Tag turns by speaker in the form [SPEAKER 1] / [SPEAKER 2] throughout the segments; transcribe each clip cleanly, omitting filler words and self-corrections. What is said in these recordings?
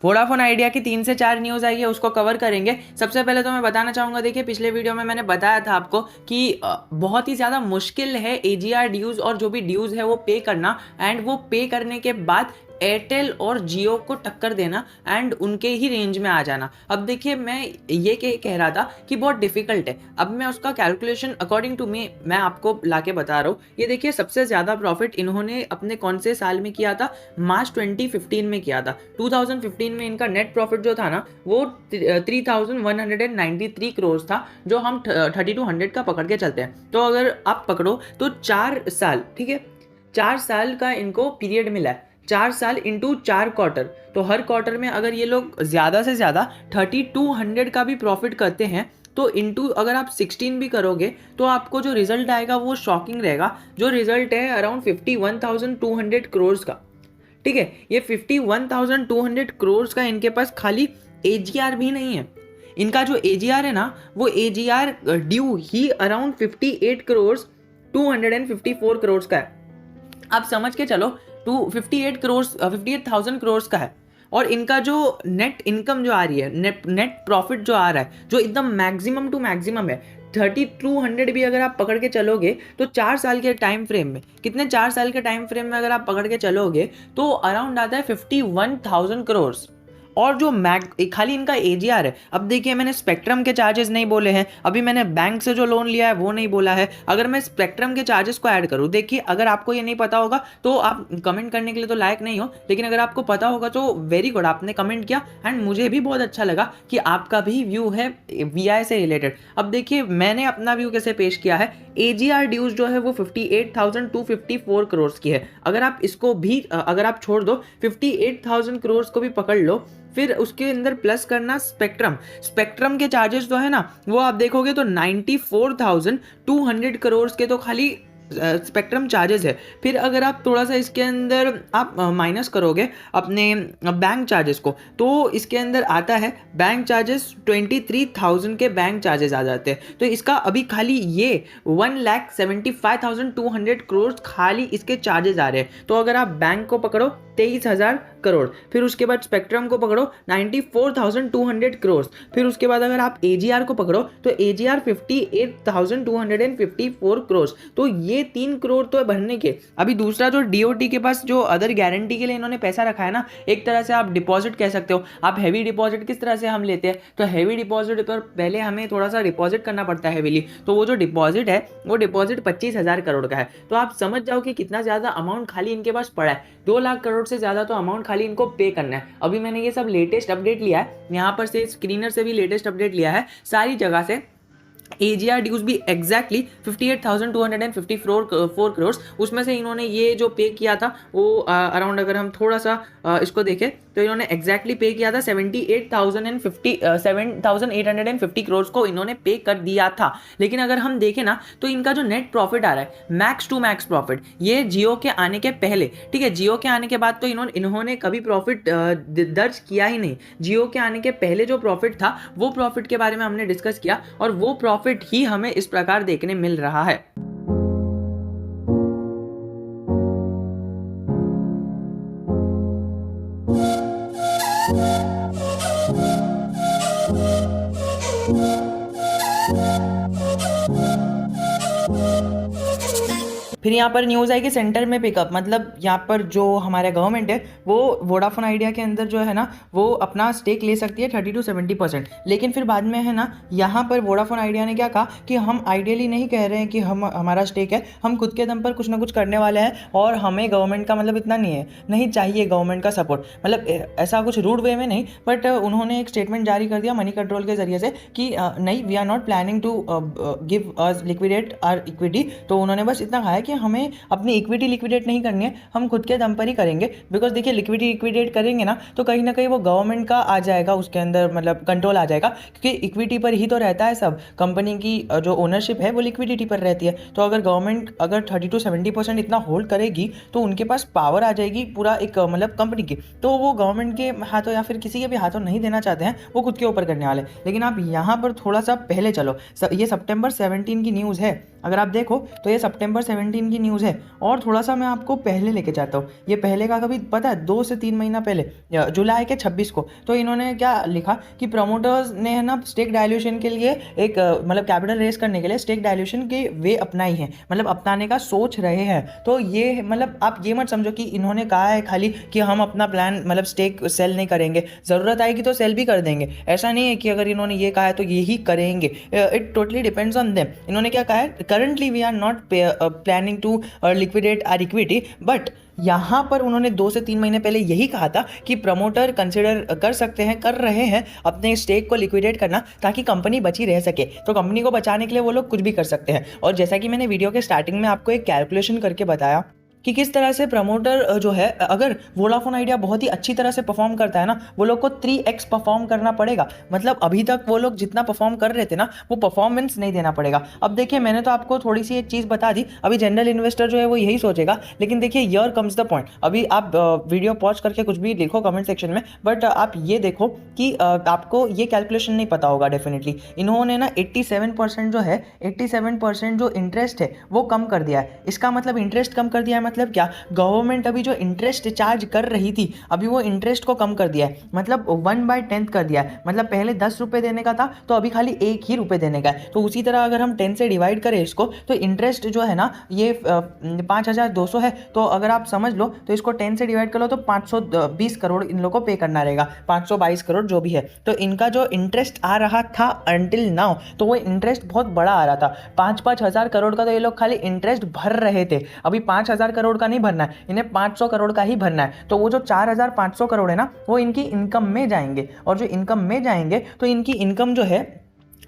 [SPEAKER 1] Vodafone idea की 3 से 4 news आई है, उसको कवर करेंगे। सबसे पहले तो मैं बताना चाहूँगा, देखिए पिछले वीडियो में मैंने बताया था आपको कि बहुत ही ज़्यादा मुश्किल है AGR ड्यूज़ और जो भी ड्यूज़ है वो पे करना, एंड वो पे करने के बाद एयरटेल और जियो को टक्कर देना एंड उनके ही रेंज में आ जाना। अब देखिए मैं ये कह रहा था कि बहुत डिफिकल्ट है। अब मैं उसका कैलकुलेशन अकॉर्डिंग टू मी मैं आपको लाके बता रहा हूँ। ये देखिए सबसे ज़्यादा प्रॉफिट इन्होंने अपने कौन से साल में किया था, मार्च 2015 में किया था। 2015 में इनका नेट प्रॉफिट जो था ना वो 3193 करोड़ था, जो हम 3200 का पकड़ के चलते हैं। तो अगर आप पकड़ो तो 4 साल, ठीक है, 4 साल का इनको पीरियड मिला है। 4 साल इंटू 4 क्वार्टर, तो हर क्वार्टर में अगर ये लोग ज़्यादा से ज़्यादा 3200 का भी प्रॉफिट करते हैं तो इंटू अगर आप 16 भी करोगे तो आपको जो रिजल्ट आएगा वो शॉकिंग रहेगा। जो रिजल्ट है अराउंड 51,200 करोड़ का, ठीक है। ये 51,200 करोड़ का इनके पास खाली AGR भी नहीं है। इनका जो AGR है ना वो AGR ड्यू ही अराउंड 58 करोड़ 254 करोड़ का है। आप समझ के चलो 58,000 करोड़ का है। और इनका जो नेट इनकम जो आ रही है, नेट प्रॉफिट जो आ रहा है, जो एकदम मैक्सिमम टू मैक्सिमम है, 3200 भी अगर आप पकड़ के चलोगे तो 4 साल के टाइम फ्रेम में, कितने 4 साल के टाइम फ्रेम में अगर आप पकड़ के चलोगे तो अराउंड आता है 51,000 करोड़। और जो खाली इनका AGR है। अब देखिए मैंने स्पेक्ट्रम के चार्जेस नहीं बोले हैं, अभी मैंने बैंक से जो लोन लिया है वो नहीं बोला है। अगर मैं स्पेक्ट्रम के चार्जेस को ऐड करूँ, देखिए अगर आपको ये नहीं पता होगा तो आप कमेंट करने के लिए तो लायक नहीं हो, लेकिन अगर आपको पता होगा तो वेरी गुड, आपने कमेंट किया एंड मुझे भी बहुत अच्छा लगा कि आपका भी व्यू है VI से रिलेटेड। अब देखिए मैंने अपना व्यू कैसे पेश किया है। AGR ड्यूज जो है वो 58,254 करोड़ की है। अगर आप इसको भी अगर आप छोड़ दो 58,000 करोड़ को भी पकड़ लो, फिर उसके अंदर प्लस करना स्पेक्ट्रम के चार्जेस जो है ना वो आप देखोगे तो 94,200 करोड़ के तो खाली स्पेक्ट्रम चार्जेस है। फिर अगर आप थोड़ा सा इसके अंदर आप माइनस करोगे अपने बैंक चार्जेस को, तो इसके अंदर आता है बैंक चार्जेस 23,000 के बैंक चार्जेस आ जाते हैं। तो इसका अभी खाली ये 1,75,200 करोड़ खाली इसके चार्जेस आ रहे हैं। तो अगर आप बैंक को पकड़ो 23,000 करोड़, फिर उसके बाद स्पेक्ट्रम को पकड़ो 94,200 करोड़, फिर उसके बाद अगर आप AGR को पकड़ो तो AGR 58,254 करोड़। तो ये 3 करोड़ तो भरने के। अभी दूसरा जो DOT के पास जो अदर गारंटी के लिए इन्होंने पैसा रखा है ना, एक तरह से आप डिपॉजिट कह सकते हो। आप हैवी डिपॉजिट किस तरह से हम लेते हैं, तो हैवी डिपॉजिट पर पहले हमें थोड़ा सा डिपॉजिट करना पड़ता है हैवीली। तो वो जो डिपॉजिट है वो डिपॉजिट 25,000 करोड़ का है। तो आप समझ जाओ कि कितना ज़्यादा अमाउंट खाली इनके पास पड़ा है। 2 लाख करोड़ से ज़्यादा तो अमाउंट खाली इनको पे करना है। अभी मैंने ये सब लेटेस्ट अपडेट लिया है, यहाँ पर से स्क्रीनर से भी लेटेस्ट अपडेट लिया है, सारी जगह से AGR ड्यूज भी एग्जैक्टली 58,254 करोड़, उसमें से इन्होंने ये जो पे किया था वो अराउंड, अगर हम थोड़ा सा इसको देखें तो इन्होंने एग्जैक्टली पे किया था 7,850 करोड़ को इन्होंने पे कर दिया था। लेकिन अगर हम देखें ना तो इनका जो नेट प्रॉफिट आ रहा है मैक्स टू मैक्स प्रॉफिट, ये जियो के आने के पहले, ठीक है, जियो के आने के बाद तो इन्होंने कभी प्रॉफिट दर्ज किया ही नहीं। जियो के आने के पहले जो प्रॉफिट था वो प्रॉफिट के बारे में हमने डिस्कस किया और वो प्रॉफिट ही हमें इस प्रकार देखने मिल रहा है। फिर यहाँ पर न्यूज़ आई कि सेंटर में पिकअप, मतलब यहाँ पर जो हमारा गवर्नमेंट है वो वोडाफोन आइडिया के अंदर जो है ना वो अपना स्टेक ले सकती है 30 to 70%। लेकिन फिर बाद में है ना यहाँ पर वोडाफोन आइडिया ने क्या कहा कि हम आइडियली नहीं कह रहे हैं कि हमारा स्टेक है, हम खुद के दम पर कुछ ना कुछ करने वाले हैं और हमें गवर्नमेंट का मतलब इतना नहीं चाहिए गवर्नमेंट का सपोर्ट। मतलब ऐसा कुछ रूड वे में नहीं, बट उन्होंने एक स्टेटमेंट जारी कर दिया मनी कंट्रोल के जरिए से कि नहीं, we are not planning to give us liquidate our equity. तो उन्होंने बस इतना कहा है कि हमें अपनी इक्विटी लिक्विडेट नहीं करनी है, हम खुद के दम पर ही करेंगे। बिकॉज देखिए लिक्विडिटी लिक्विडेट करेंगे ना तो कहीं ना कहीं वो गवर्नमेंट का आ जाएगा, उसके अंदर मतलब कंट्रोल आ जाएगा, क्योंकि इक्विटी पर ही तो रहता है सब। कंपनी की जो ओनरशिप है वो लिक्विडिटी पर रहती है। तो अगर गवर्नमेंट अगर 30 to 70% इतना होल्ड करेगी तो उनके पास पावर आ जाएगी पूरा एक मतलब कंपनी की। तो वो गवर्नमेंट के हाथों या फिर किसी के भी हाथों नहीं देना चाहते हैं, वो खुद के ऊपर करने वाले। लेकिन आप यहाँ पर थोड़ा सा पहले चलो, ये सितंबर 17 की न्यूज़ है। अगर आप देखो तो ये सितंबर 17 की न्यूज़ है। और थोड़ा सा मैं आपको पहले लेके जाता हूँ, ये पहले का कभी पता है 2 से 3 महीना पहले जुलाई के 26 को तो इन्होंने क्या लिखा कि प्रमोटर्स ने है ना स्टेक डायल्यूशन के लिए एक मतलब कैपिटल रेस करने के लिए स्टेक डायल्यूशन के वे अपनाई है, मतलब अपनाने का सोच रहे हैं। तो ये मतलब आप ये मत समझो कि इन्होंने कहा है खाली कि हम अपना प्लान मतलब स्टेक सेल नहीं करेंगे, ज़रूरत आएगी तो सेल भी कर देंगे। ऐसा नहीं है कि अगर इन्होंने ये कहा है तो यही करेंगे, it totally depends on them. इन्होंने क्या कहा है, currently we are not planning to liquidate our equity, but यहाँ पर उन्होंने 2 से 3 महीने पहले यही कहा था कि प्रमोटर कंसिडर कर सकते हैं, कर रहे हैं अपने स्टेक को लिक्विडेट करना ताकि कंपनी बची रह सके। तो कंपनी को बचाने के लिए वो लोग कुछ भी कर सकते हैं। और जैसा कि मैंने वीडियो के स्टार्टिंग में आपको एक कैलकुलेशन करके बताया कि किस तरह से प्रमोटर जो है, अगर वोडाफोन आइडिया बहुत ही अच्छी तरह से परफॉर्म करता है ना, वो लोग को 3x परफॉर्म करना पड़ेगा। मतलब अभी तक वो लोग जितना परफॉर्म कर रहे थे ना, वो परफॉर्मेंस नहीं देना पड़ेगा। अब देखिए मैंने तो आपको थोड़ी सी एक चीज़ बता दी, अभी जनरल इन्वेस्टर जो है वो यही सोचेगा। लेकिन देखिए हियर कम्स द पॉइंट, अभी आप वीडियो पॉज करके कुछ भी लिखो कमेंट सेक्शन में, बट आप ये देखो कि आपको ये कैलकुलेशन नहीं पता होगा डेफिनेटली। इन्होंने ना 87% जो है, 87% जो इंटरेस्ट है वो कम कर दिया है। इसका मतलब इंटरेस्ट कम कर दिया है मतलब क्या, गवर्नमेंट अभी जो इंटरेस्ट चार्ज कर रही थी अभी वो इंटरेस्ट को कम कर दिया है, मतलब 1/10 कर दिया है। मतलब पहले 10 रुपये देने का था तो अभी खाली 1 ही रुपये देने का है। तो उसी तरह अगर हम 10 से डिवाइड करें इसको तो इंटरेस्ट जो है ना ये 5200 है। तो अगर आप समझ लो तो इसको 10 से डिवाइड कर लो तो 520 करोड़ इन लोगों को पे करना रहेगा, 522 करोड़ जो भी है। तो इनका जो इंटरेस्ट आ रहा था अंटिल नाउ, तो वो इंटरेस्ट बहुत बड़ा आ रहा था, 5-5 हज़ार करोड़ का तो ये लोग खाली इंटरेस्ट भर रहे थे। अभी 5,000 करोड़ का नहीं भरना है, इन्हें 500 करोड़ का ही भरना है। तो वो जो 4,500 करोड़ है ना वो इनकी इनकम में जाएंगे, और जो इनकम में जाएंगे तो इनकी इनकम जो है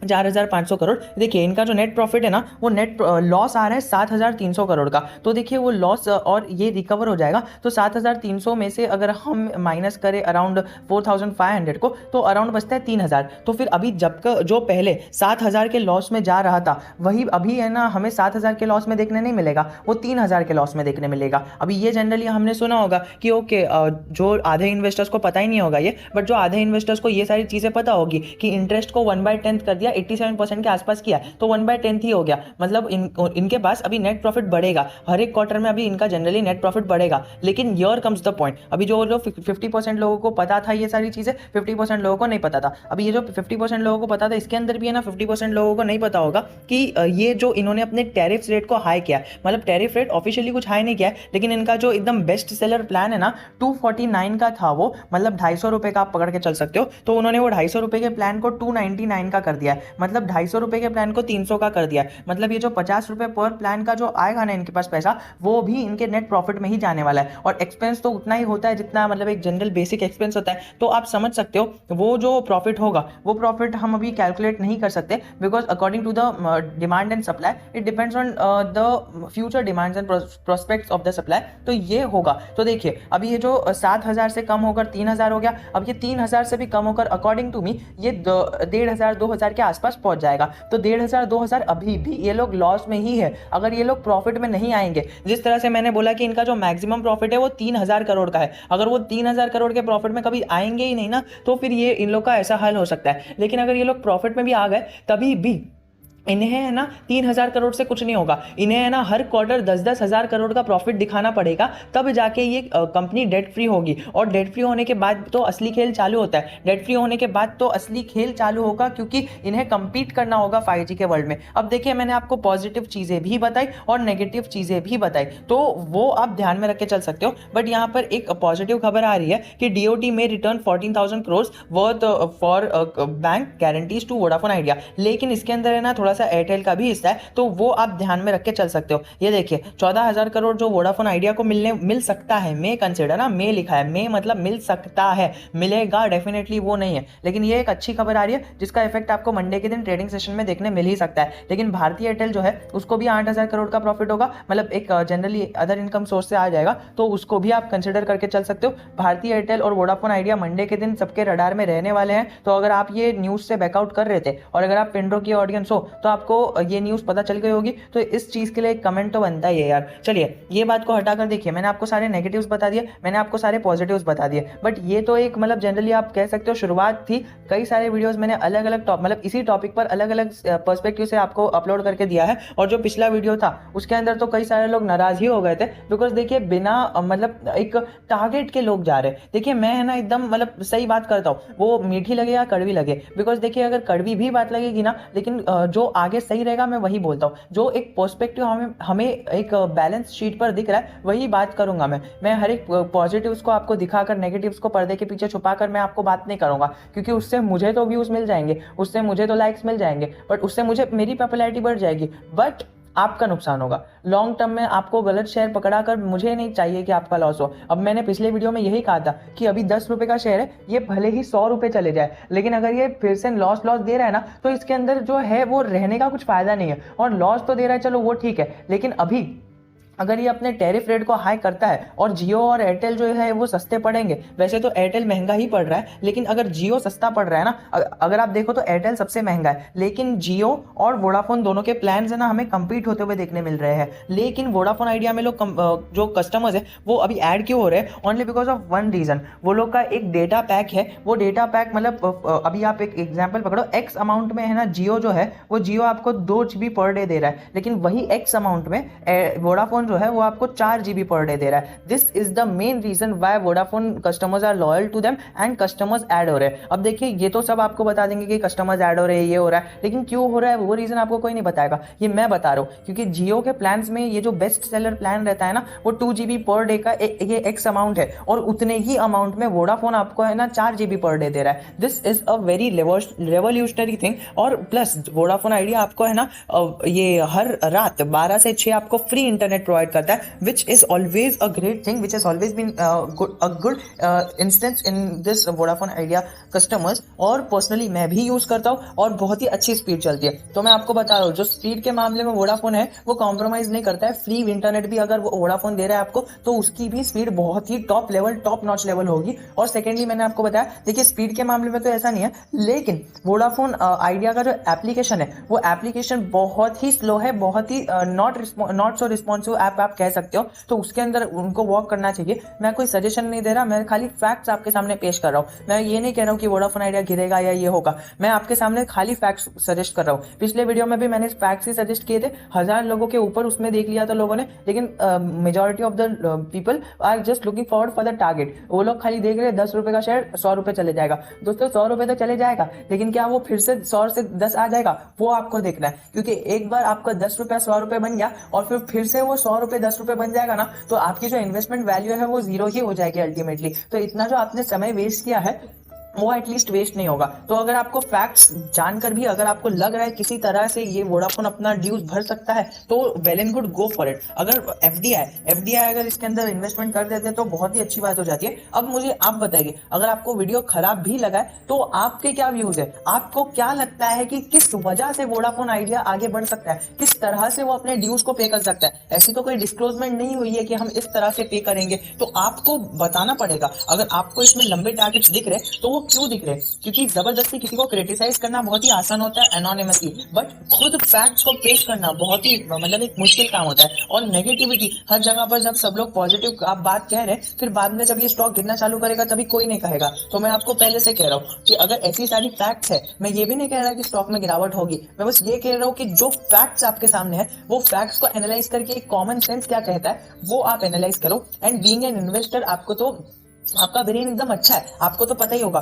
[SPEAKER 1] 4,500 करोड़। देखिए इनका जो नेट प्रॉफिट है ना वो नेट लॉस आ रहा है 7,300 करोड़ का। तो देखिए वो लॉस और ये रिकवर हो जाएगा। तो 7,300 में से अगर हम माइनस करें अराउंड 4,500 को तो अराउंड बचता है 3,000। तो फिर अभी जब जो पहले 7,000 के लॉस में जा रहा था वही अभी है ना हमें 7,000 के लॉस में देखने नहीं मिलेगा, वो 3,000 के लॉस में देखने मिलेगा। अभी ये जनरली हमने सुना होगा कि ओके जो आधे इन्वेस्टर्स को पता ही नहीं होगा ये, बट जो आधे इन्वेस्टर्स को ये सारी चीज़ें पता होगी कि इंटरेस्ट को 1/10 कर दिया, 87% के आसपास किया तो 1/10 ही हो गया। मतलब इनके पास अभी नेट प्रॉफिट बढ़ेगा, हर एक क्वार्टर में अभी इनका जनरली नेट प्रॉफिट बढ़ेगा। लेकिन हियर कम्स द पॉइंट, अभी जो लोग 50% लोगों को पता था ये सारी चीज़ें, 50% लोगों को नहीं पता था। अभी ये जो 50% लोगों को पता था इसके अंदर भी है ना 50% लोगों को नहीं पता होगा कि ये जो इन्होंने अपने टैरिफ रेट को हाई किया, मतलब टैरिफ रेट ऑफिशियली कुछ हाई नहीं किया है, लेकिन इनका जो एकदम बेस्ट सेलर प्लान है ना 249 का था वो, मतलब 250 रुपये का आप पकड़ के चल सकते हो। तो उन्होंने वो 250 रुपये के प्लान को 299 का कर दिया है, मतलब 250 रुपये के प्लान को 300 का कर दिया है। मतलब ये जो 50 रुपये पर प्लान का जो आएगा ना इनके पास पैसा, वो भी इनके नेट प्रॉफिट में ही जाने वाला है। और एक्सपेंस तो उतना ही होता है जितना मतलब एक जनरल बेसिक एक्सपेंस होता है। तो आप समझ सकते हो वो जो प्रॉफिट होगा वो प्रॉफिट हम अभी कैलकुलेट नहीं कर सकते, because according to the demand and supply it depends on the future demands and prospects of the supply. तो ये होगा। तो देखिए अभी ये जो 7,000 से कम होकर 3,000 हो गया, अब ये 3,000 से भी कम होकर अकॉर्डिंग टू मी ये 1,500 2,000 के आसपास पहुंच जाएगा। तो 1,500 2,000 अभी भी ये लोग लॉस में ही है, अगर ये लोग प्रॉफिट में नहीं आएंगे। जिस तरह से मैंने बोला कि इनका जो मैक्सिमम प्रॉफिट है वो 3,000 करोड़ का है, अगर वो 3,000 करोड़ के प्रॉफिट में कभी आएंगे ही नहीं ना तो फिर ये इन लोग का ऐसा हाल हो सकता है। लेकिन अगर ये लोग प्रॉफिट में भी आ गए तभी भी इन्हें है ना 3,000 करोड़ से कुछ नहीं होगा, इन्हें है ना हर क्वार्टर 10-10 हज़ार करोड़ का प्रॉफिट दिखाना पड़ेगा, तब जाके ये कंपनी डेट फ्री होगी। और डेट फ्री होने के बाद तो असली खेल चालू होता है, डेट फ्री होने के बाद तो असली खेल चालू होगा, क्योंकि इन्हें compete करना होगा 5G के वर्ल्ड में। अब देखिए मैंने आपको पॉजिटिव चीज़ें भी बताई और नेगेटिव चीज़ें भी बताई, तो वो आप ध्यान में रख के चल सकते हो। बट यहाँ पर एक पॉजिटिव खबर आ रही है कि DOT में return 14,000 crore worth for bank guarantees to Vodafone Idea. लेकिन इसके अंदर है ना थोड़ा सा एयरटेल का भी हिस्सा है, तो वो आप ध्यान में रख के चल सकते हो। ये देखिए 14,000 करोड़ जो वोडाफोन आइडिया को मिल सकता है, मे कंसिडर ना, मे लिखा है, मे मतलब मिल सकता है, मिलेगा डेफिनेटली वो नहीं है। लेकिन ये एक अच्छी खबर आ रही है जिसका इफेक्ट आपको मंडे के दिन ट्रेडिंग सेशन में देखने मिल ही सकता है। लेकिन भारतीय एयरटेल जो है उसको भी 8,000 करोड़ का प्रॉफिट होगा, मतलब एक जनरली अदर इनकम सोर्स से आ जाएगा, तो उसको भी आप कंसिडर करके चल सकते हो। भारतीय एयरटेल और वोडाफोन आइडिया मंडे के दिन सबके रडार में रहने वाले हैं। तो अगर आप ये न्यूज़ से बैकआउट कर रहे थे और अगर आप पिंडो की ऑडियंस हो तो आपको ये न्यूज़ पता चल गई होगी। तो इस चीज़ के लिए एक कमेंट तो बनता ही है यार। चलिए ये बात को हटाकर देखिए, मैंने आपको सारे नेगेटिव्स बता दिए, मैंने आपको सारे पॉजिटिव्स बता दिए, बट ये तो एक मतलब जनरली आप कह सकते हो शुरुआत थी। कई सारे वीडियोस मैंने अलग अलग मतलब इसी टॉपिक पर अलग अलग पर्सपेक्टिव से आपको अपलोड करके दिया है। और जो पिछला वीडियो था उसके अंदर तो कई सारे लोग नाराज ही हो गए थे, बिकॉज देखिए बिना मतलब एक टारगेट के लोग जा रहे। देखिए मैं है ना एकदम मतलब सही बात करता हूँ, वो मीठी लगे या कड़वी लगे, बिकॉज देखिए अगर कड़वी भी बात लगेगी ना, लेकिन जो आगे सही रहेगा मैं वही बोलता हूँ। जो एक पर्सपेक्टिव हमें एक बैलेंस शीट पर दिख रहा है वही बात करूंगा मैं हर एक पॉजिटिव्स को आपको दिखाकर नेगेटिव्स को पर्दे के पीछे छुपाकर मैं आपको बात नहीं करूंगा, क्योंकि उससे मुझे तो व्यूज मिल जाएंगे, उससे मुझे तो लाइक्स मिल जाएंगे, बट उससे मुझे मेरी पॉपुलैरिटी बढ़ जाएगी, बट आपका नुकसान होगा लॉन्ग टर्म में। आपको गलत शेयर पकड़ा कर मुझे नहीं चाहिए कि आपका लॉस हो। अब मैंने पिछले वीडियो में यही कहा था कि अभी 10 रुपए का शेयर है, ये भले ही 100 रुपए चले जाए, लेकिन अगर ये फिर से लॉस दे रहा है ना, तो इसके अंदर जो है वो रहने का कुछ फायदा नहीं है। और लॉस तो दे रहा है चलो वो ठीक है, लेकिन अभी अगर ये अपने टैरिफ रेट को हाई करता है और जियो और एयरटेल जो है वो सस्ते पड़ेंगे, वैसे तो एयरटेल महंगा ही पड़ रहा है, लेकिन अगर जियो सस्ता पड़ रहा है ना, अगर आप देखो तो एयरटेल सबसे महंगा है, लेकिन जियो और वोडाफोन दोनों के प्लान्स है ना हमें कंपीट होते हुए देखने मिल रहे हैं। लेकिन वोडाफोन आइडिया में लोग जो कस्टमर्स है वो अभी ऐड क्यों हो रहे हैं? Only because of one reason, वो लोग का एक डेटा पैक है। वो डेटा पैक मतलब अभी आप एक एग्जाम्पल पकड़ो, एक्स अमाउंट में है ना जियो जो है वो जियो आपको 2 GB पर डे दे रहा है, लेकिन वही एक्स अमाउंट में वोडाफोन जो है वो आपको 4 GB पर डे दे रहा है। This is the main reason why Vodafone customers are loyal to them and customers add हो रहे हैं। अब देखिए ये तो सब आपको बता देंगे कि कस्टमर्स ऐड हो रहे हैं, ये हो रहा है, लेकिन क्यों हो रहा है वो रीजन आपको कोई नहीं बताएगा, ये मैं बता रहा हूँ। क्योंकि जियो के प्लान्स में ये जो बेस्ट सेलर प्लान रहता है ना, वो 2 GB पर डे का ये एक्स अमाउंट है, और उतने ही अमाउंट में वोडाफोन आपको है ना 4 GB पर डे दे रहा है। This is a very revolutionary thing. और प्लस वोडाफोन आइडिया आपको है ना ये हर रात 12 से 6 आपको फ्री इंटरनेट प्रोवाइड करता है, which is always a great thing, which has always been a good instance in this Vodafone Idea customers। और पर्सनली मैं भी यूज करता हूँ और बहुत ही अच्छी स्पीड चलती है। तो मैं आपको बता रहा हूँ जो स्पीड के मामले में वोडाफोन है वो कॉम्प्रोमाइज नहीं करता है। फ्री इंटरनेट भी अगर वोडाफोन दे रहा है आपको तो उसकी भी स्पीड बहुत ही टॉप नॉच लेवल होगी। और सेकेंडली मैंने आपको बताया, देखिए स्पीड के मामले में तो ऐसा नहीं है, लेकिन वोडाफोन आइडिया का जो एप्लीकेशन है वो एप्लीकेशन बहुत ही स्लो है, बहुत ही नॉट सो रिस्पॉन्सिव ऐप आप कह सकते हो। तो उसके अंदर उनको वर्क करना चाहिए। मैं कोई सजेशन नहीं दे रहा, मैं खाली फैक्ट्स आपके सामने पेश कर रहा हूँ। मैं ये नहीं कह रहा हूँ कि वोडाफोन आइडिया गिरेगा या ये होगा, मैं आपके सामने खाली फैक्ट्स सजेस्ट कर रहा हूँ। पिछले वीडियो में भी मैंने फैक्ट्स ही सजेस्ट किए थे, 1000 लोगों के ऊपर उसमें देख लिया था लोगों ने, लेकिन majority of the people are just looking forward for the target. वो लोग खाली देख रहे हैं 10 रुपए का शेयर 100 रुपए चले जाएगा। दोस्तों 100 रुपए तो चले जाएगा, लेकिन क्या वो फिर से 100 से 10 आ जाएगा वो आपको देखना है। क्योंकि एक बार आपका 10 रुपया 100 रुपए बन गया और फिर से वो 100 रुपए 10 रुपए बन जाएगा ना, तो आपकी जो इन्वेस्टमेंट वैल्यू है वो जीरो ही हो जाएगी अल्टीमेटली। तो इतना जो आपने समय वेस्ट किया है वो एटलीस्ट वेस्ट नहीं होगा। तो अगर आपको फैक्ट्स जानकर भी अगर आपको लग रहा है किसी तरह से ये वोडाफोन अपना ड्यूज भर सकता है तो well and good, go for it. अगर एफडीआई अगर इसके अंदर इन्वेस्टमेंट कर देते हैं तो बहुत ही अच्छी बात हो जाती है। अब मुझे आप बताइए, अगर आपको वीडियो खराब भी लगा है तो आपके क्या व्यूज है? आपको क्या लगता है कि किस वजह से वोडाफोन आइडिया आगे बढ़ सकता है, किस तरह से वो अपने ड्यूज को पे कर सकता है? ऐसी तो कोई डिस्क्लोजमेंट नहीं हुई है कि हम इस तरह से पे करेंगे, तो आपको बताना पड़ेगा। अगर आपको इसमें लंबे टारगेट्स दिख रहे तो वो क्यों दिख रहे? क्योंकि जबरदस्ती किसी को क्रिटिसाइज करना बहुत ही आसान होता है एनोनिमसली, बट खुद फैक्ट्स को पेश करना बहुत ही मतलब एक मुश्किल काम होता है। और नेगेटिविटी हर जगह पर, जब सब लोग पॉजिटिव आप बात कह रहे हैं, फिर बाद में जब ये स्टॉक गिरना चालू करेगा तभी कोई नहीं कहेगा। तो मैं आपको पहले से कह रहा हूँ कि अगर ऐसी सारी फैक्ट्स है, मैं ये भी नहीं कह रहा कि स्टॉक में गिरावट होगी, मैं बस ये कह रहा हूँ कि जो फैक्ट्स आपके सामने है वो फैक्ट्स को एनालाइज करके एक कॉमन सेंस क्या कहता है वो आप एनालाइज करो। एंड बीइंग एन इन्वेस्टर, आपको तो आपका ब्रेन एकदम अच्छा है, आपको तो पता ही होगा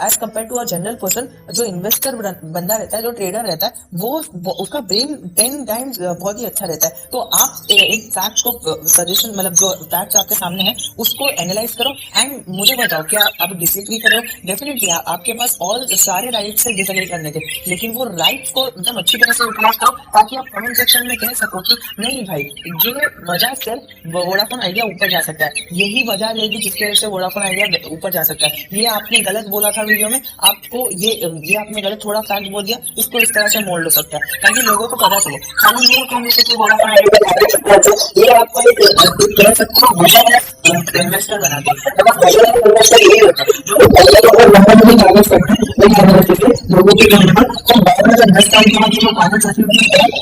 [SPEAKER 1] as compare to a general person. जो इन्वेस्टर बंदा रहता है, जो ट्रेडर रहता है, वो उसका ब्रेन 10 टाइम्स बहुत ही अच्छा रहता है। तो आप एक फैक्ट्स को सजेशन मतलब जो फैक्ट्स आपके सामने है उसको एनालाइज करो एंड मुझे बताओ क्या आप डिसएग्री कर रहे हो। डेफिनेटली आपके पास और सारे राइट्स है डिसएग्री करने के, लेकिन वो राइट्स को एकदम अच्छी तरह से यूटिलाइज करो ताकि आप कमेंट सेक्शन में कह सको कि नहीं भाई, ये वजह से वोडाफोन आइडिया ऊपर जा सकता है, यही वजह रहेगी जिसकी वजह से वोडाफोन आइडिया ऊपर जा सकता है। ये आपने गलत बोला था वीडियो में, आपको ये आपने गलत थोड़ा फैक्ट बोल दिया, इसको इस तरह से मोल्ड हो सकता है ताकि लोगों को पता चले। खाली ये कहने से कि वोडाफोन आइडिया ये आपको कह सकते हो इन्वेस्टर बना दे। इन्वेस्टर ये होता है जो लोगों के
[SPEAKER 2] मैं कहना चाहती हूँ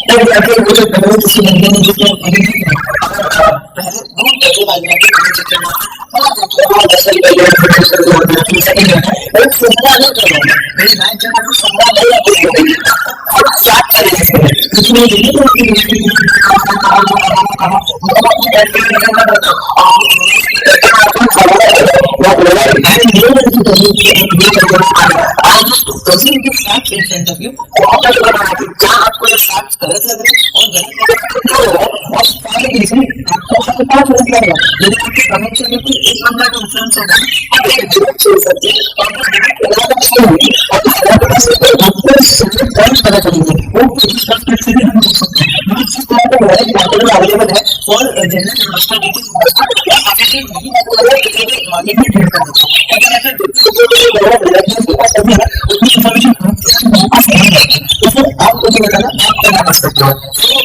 [SPEAKER 2] तब जाके वो जो पहले किसी बंदे ने जिसको पहले बहुत पहले वाली बात है बहुत असर पहले सेकंड है और सुनना नहीं कर रहा मेरी बात जब मैं सुनना नहीं कर साथ करें इसमें ये तो I just present the facts in front of you. आप क्या लग रहा है क्या आपको ये facts गलत लग रहे हैं और गलत और सारे रीजन आपको पता चल जाएगा यदि आपके कमेंट में कोई एक बंदा का इंफ्लुएंस होगा आप ये जरूर छोड़ सकते हैं और आप अच्छी होगी और आपको सच पॉइंट्स पता चलेंगे वो किस पर्सपेक्टिव से भी हम देख सकते हैं मतलब जिस तरह का नॉलेज मार्केट में अवेलेबल है for general investor detail investor efficient नहीं है वो किसी भी मार्केट में ट्रेड करना चाहिए अगर ऐसा उतनी इन्फॉर्मेशन आपके पास नहीं है तो फिर आप मुझे बताना आप क्या कर सकते हो